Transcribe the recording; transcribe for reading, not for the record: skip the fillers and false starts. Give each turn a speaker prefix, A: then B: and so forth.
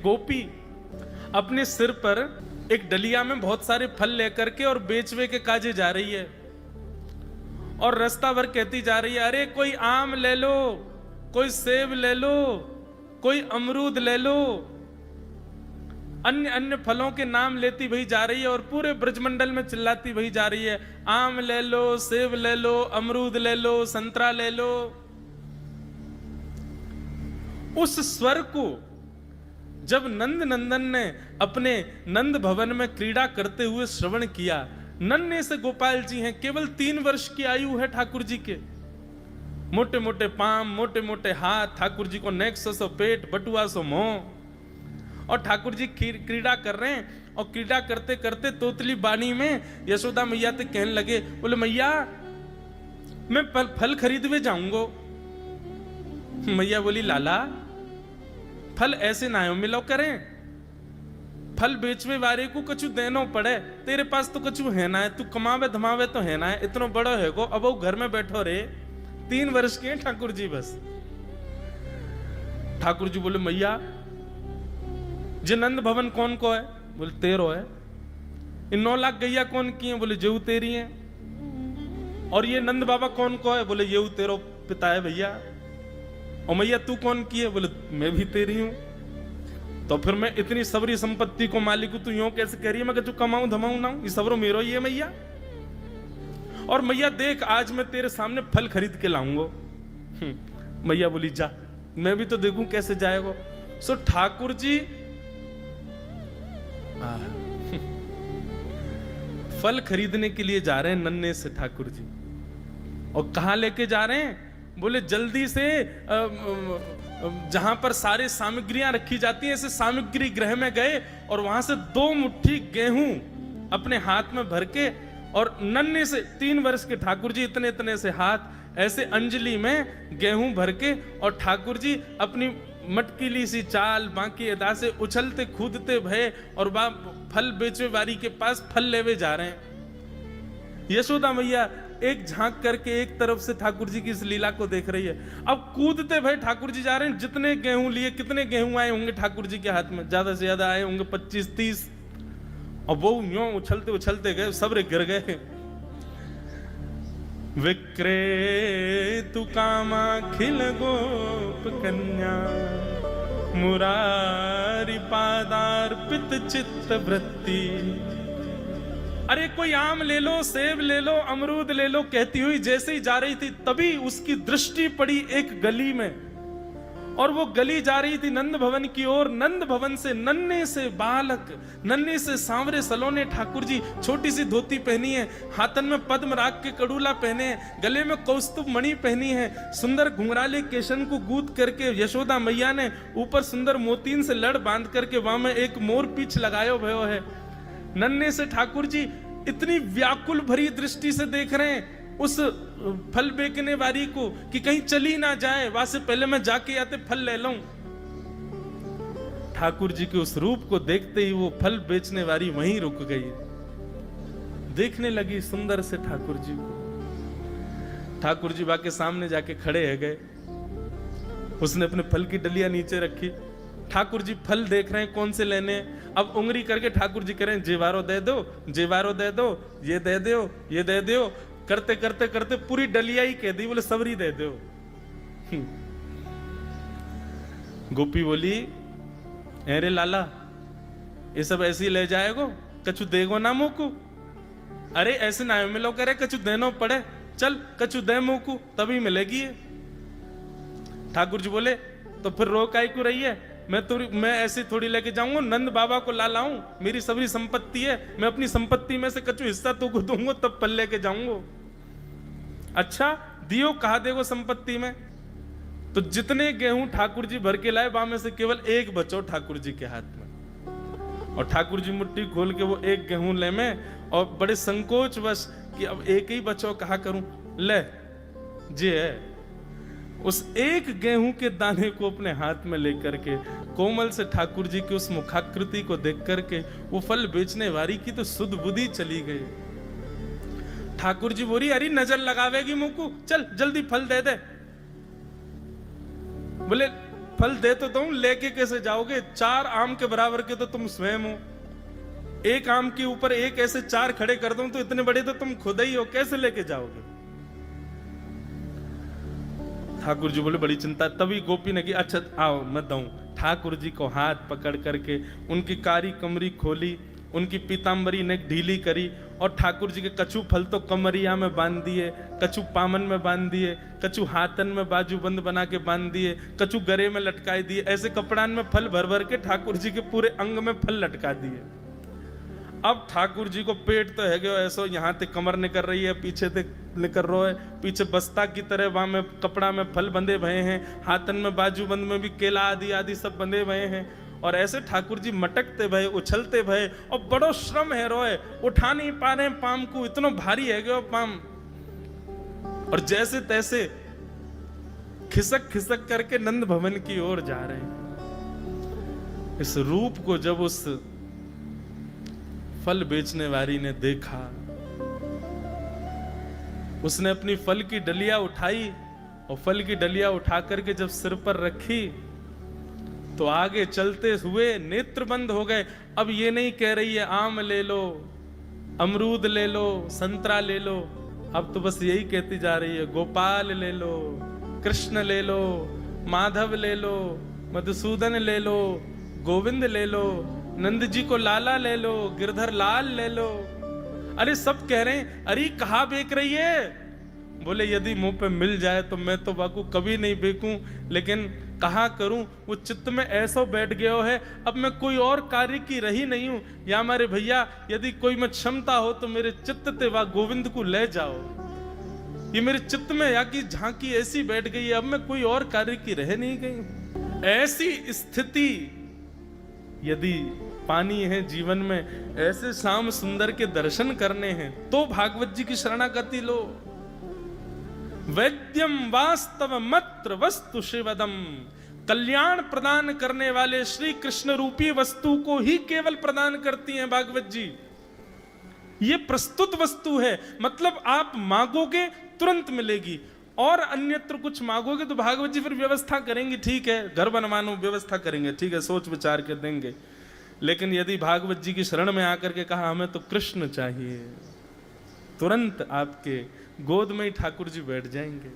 A: गोपी अपने सिर पर एक डलिया में बहुत सारे फल लेकर के और बेचवे के काजे जा रही है, और रास्ता भर कहती जा रही है, अरे कोई आम ले लो, कोई सेब ले लो, कोई अमरूद ले लो। अन्य अन्य फलों के नाम लेती वही जा रही है और पूरे ब्रजमंडल में चिल्लाती वही जा रही है, आम ले लो, सेब ले लो, अमरूद ले लो, संतरा ले लो। उस स्वर को जब नंद नंदन ने अपने नंद भवन में क्रीड़ा करते हुए श्रवण किया, नन्हे से गोपाल जी हैं, केवल 3 वर्ष की आयु है ठाकुर जी के, मोटे मोटे पांव, मोटे मोटे हाथ, ठाकुर जी को नेक सो पेट, बटुआ सो मुंह, और ठाकुर जी क्रीड़ा कर रहे हैं। और क्रीड़ा करते करते तोतली बानी में यशोदा मैया तो कहने लगे, बोले मैया मैं फल खरीदवे जाऊंगो। मैया बोली, लाला फल ऐसे ना मिलो करें, फल बेचवे वाले को कछु देनो पड़े, तेरे पास तो कछु है ना है, तू कमावे धमावे तो है ना है, इतना बड़ा है गो, अब वो घर में बैठो रे, 3 वर्ष के हैं ठाकुर जी बस। ठाकुर जी बोले, मैया जे नंद भवन कौन को है? बोले 13 है। इन 9 लाख गैया कौन की है? बोले जेऊ तेरी है। और ये नंद बाबा कौन को है? बोले येऊ तेरो पिता है भैया। और मैया तू कौन की है? बोले मैं भी तेरी हूं। तो फिर मैं इतनी सबरी संपत्ति को मालिक हूं, तू यूं कैसे कह रही है? मैं जो कमाऊं धमाऊं ना, ये सबरो मेरो ही है मैया। और मैया देख आज मैं तेरे सामने फल खरीद के लाऊंगा। मैया बोली जा, मैं भी तो देखूं कैसे जाएगा। सो ठाकुर जी फल खरीदने के लिए जा रहे हैं नन्हे से ठाकुर जी। और कहां लेके जा रहे हैं? बोले जल्दी से जहां पर सारे सामग्रियां रखी जाती हैं, ऐसे सामग्री गृह में गए और वहां से 2 मुट्ठी गेहूं अपने हाथ में भर के, और नन्हे से 3 वर्ष के ठाकुर जी, इतने इतने से हाथ, ऐसे अंजलि में गेहूं भर के, और ठाकुर जी अपनी मटकीली सी चाल बाकी अदा से उछलते कूदते भय और फल बेचवे वाली के पास फल लेवे जा रहे हैं। यशोदा मैया एक झांक करके एक तरफ से ठाकुर जी की इस लीला को देख रही है। अब कूदते भय ठाकुर जी जा रहे हैं। जितने गेहूं लिए, कितने गेहूं आए होंगे ठाकुर जी के हाथ में? ज्यादा से ज्यादा आए होंगे 25-30। और वो यूं उछलते उछलते गए, सब गिर गए। विक्रेतु कामाखिल गोप कन्या, मुरारी पादार्पित चित्त वृत्ति। अरे कोई आम ले लो, सेब ले लो, अमरूद ले लो, कहती हुई जैसे ही जा रही थी, तभी उसकी दृष्टि पड़ी एक गली में, और वो गली जा रही थी नंद भवन की ओर। नंद भवन से नन्हे से बालक, नन्हे से सांवरे सलोने ठाकुर जी, छोटी सी धोती पहनी है, हाथन में पद्म राग के कड़ूला पहने हैं, गले में कौस्तुभ मणि पहनी है, सुंदर घुंघराले केशन को गूंथ करके यशोदा मैया ने ऊपर सुंदर मोतीन से लड़ बांध करके वहां में एक मोर पीछ लगायो भयो है। नन्हे से ठाकुर जी इतनी व्याकुल भरी दृष्टि से देख रहे हैं उस फल बेचने वाली को कि कहीं चली ना जाए, वहां से पहले मैं जाके आते फल ले लूं। ठाकुर जी के उस रूप को देखते ही वो फल बेचने वाली वहीं रुक गई, देखने लगी सुंदर से ठाकुर जी को। ठाकुर जी बाके सामने जाके खड़े है गए। उसने अपने फल की डलिया नीचे रखी। ठाकुर जी फल देख रहे हैं कौन से लेने। अब उंगली करके ठाकुर जी कह रहे हैं जेवारो दे दो, जेवारो दे दो, ये दे दो, ये दे दो। करते करते करते पूरी डलिया ही कह दी। बोले सबरी दे दो। गोपी बोली, अरे लाला ये सब ऐसे ही ले जाएगो, कछु देगो ना मोकू? अरे ऐसे ना मिलो करे, कछु देनो पड़े, चल कछु दे मोकू तभी मिलेगी ये। ठाकुर जी बोले, तो फिर रो काई को रही है? मैं ऐसे थोड़ी लेके जाऊंगा, नंद बाबा को ला लाऊं, मेरी सभी संपत्ति है, मैं अपनी संपत्ति में से कछु हिस्सा तो को दूंगा तब फल लेके जाऊंगा। अच्छा दियो, कहा देगो संपत्ति में? तो जितने गेहूं ठाकुर जी भर के लाए, वहां में से केवल एक बचो ठाकुर जी के हाथ में। और ठाकुर जी मुट्ठी खोल के वो एक गेहूं ले में, और बड़े संकोच वश कि अब एक ही बचो, कहा करूं, ले जे है। उस एक गेहूं के दाने को अपने हाथ में लेकर के कोमल से ठाकुर जी की उस मुखाकृति को देख करके वो फल बेचने वाली की तो सुध बुद्धि चली गई। ठाकुर जी बोली, अरे नजर लगावेगी मुंह को, चल जल्दी फल दे दे। बोले फल दे तो दूं, लेके कैसे जाओगे? 4 आम के बराबर के तो तुम स्वयं हो। एक आम के ऊपर एक ऐसे 4 खड़े कर दूं तो इतने बड़े तो तुम खुद ही हो, कैसे लेके जाओगे? ठाकुर जी बोले बड़ी चिंता। तभी गोपी ने की, अच्छा आओ मैं दूं। ठाकुर जी को हाथ पकड़ करके उनकी कारी कमरी खोली, उनकी पीताम्बरी ने ढीली करी और ठाकुर जी के कछु फल तो कमरिया में बांध दिए, कछु पामन में बांध दिए, कछु हाथन में बाजूबंद बना के बांध दिए, कछु गरे में लटकाए दिए। ऐसे कपड़ान में फल भर भर के ठाकुर जी के पूरे अंग में फल लटका दिए। अब ठाकुर जी को पेट तो है गयो ऐसो, यहाँ ते कमर निकल रही है, पीछे ते निकल रहा है, पीछे बस्ता की तरह वहां में कपड़ा में फल बंधे भये हैं, हाथन में बाजूबंद में भी केला आदि आदि सब बंधे भये हैं। और ऐसे ठाकुर जी मटकते भये, उछलते भये और बड़ो श्रम है रोए, उठा नहीं पा रहे पाम को, इतना भारी है गयो पाम। और जैसे तैसे खिसक खिसक करके नंद भवन की ओर जा रहे हैं। इस रूप को जब उस फल बेचने वाली ने देखा, उसने अपनी फल की डलिया उठाई और फल की डलिया उठा करके जब सिर पर रखी तो आगे चलते हुए नेत्र बंद हो गए। अब ये नहीं कह रही है आम ले लो, अमरूद ले लो, संतरा ले लो, अब तो बस यही कहती जा रही है गोपाल ले लो, कृष्ण ले लो, माधव ले लो, मधुसूदन ले लो, गोविंद ले लो, नंद जी को लाला ले लो, गिरधर लाल ले लो। अरे सब कह रहे हैं, अरे कहाँ बेच रही है? बोले यदि मुंह पे मिल जाए तो मैं तो बाकू कभी नहीं बेचूं, लेकिन कहाँ करूं, वो चित्त में ऐसा बैठ गया है, अब मैं कोई और कार्य की रही नहीं हूं। या हमारे भैया यदि कोई में क्षमता हो तो मेरे चित्त ते वा गोविंद को ले जाओ। ये मेरे चित्त में या की झांकी ऐसी बैठ गई है, अब मैं कोई और कार्य की रह नहीं गई। ऐसी स्थिति यदि पानी है जीवन में, ऐसे श्याम सुंदर के दर्शन करने हैं तो भागवत जी की शरणागति लो। वैद्यम वास्तव मत्र वस्तु शिवदम, कल्याण प्रदान करने वाले श्री कृष्ण रूपी वस्तु को ही केवल प्रदान करती हैं भागवत जी। ये प्रस्तुत वस्तु है, मतलब आप मांगोगे तुरंत मिलेगी, और अन्यत्र कुछ मांगोगे तो भागवत जी फिर व्यवस्था करेंगे, ठीक है घर बनवानो व्यवस्था करेंगे, ठीक है सोच विचार के देंगे। लेकिन यदि भागवत जी की शरण में आकर के कहा हमें तो कृष्ण चाहिए, तुरंत आपके गोद में ही ठाकुर जी बैठ जाएंगे।